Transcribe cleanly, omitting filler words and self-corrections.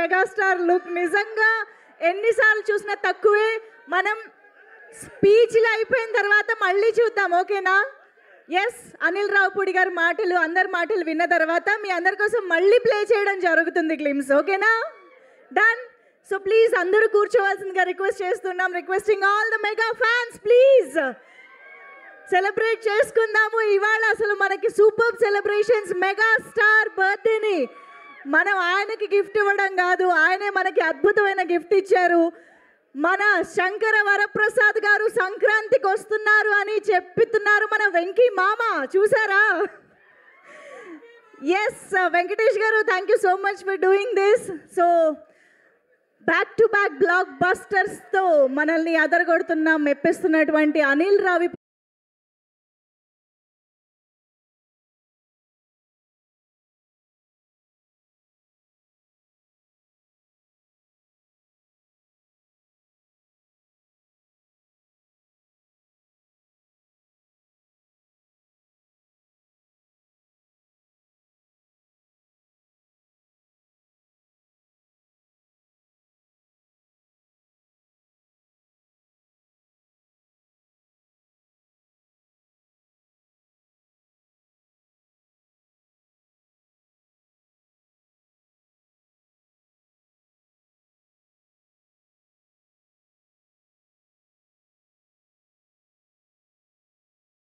Megastar look నిజంగా ఎన్నిసార్లు చూసినా తక్కువే. మనం స్పీచ్లు అయిపోయిన తర్వాత మళ్ళీ చూద్దాం, ఓకేనా? ఎస్, అనిల్ రావుపూడి గారి మాటలు, అందరి మాటలు విన్న తర్వాత మీ అందరి కోసం మళ్ళీ ప్లే చేయడం జరుగుతుంది గ్లిమ్స్, ఓకేనా? డన్. సో ప్లీజ్ అందరూ కూర్చోవాల్సిందిగా రిక్వెస్ట్ చేస్తున్నాం. Requesting all the mega fans, please celebrate చేసుకుందాము ఇవాళ. అసలు మనకి సూపర్ సెలబ్రేషన్స్, మెగా స్టార్ బర్త్డేని మనం ఆయనకి గిఫ్ట్ ఇవ్వడం కాదు, ఆయనే మనకి అద్భుతమైన గిఫ్ట్ ఇచ్చారు. మన శంకర వరప్రసాద్ గారు సంక్రాంతికి వస్తున్నారు అని చెప్తున్నారు మన వెంకీ మామ, చూసారా? S Venkatesh garu, thank you so much for doing this. So back to back block బస్టర్స్తో మనల్ని అదరగొడుతున్న మెప్పిస్తున్నటువంటి అనిల్ రావిపూడి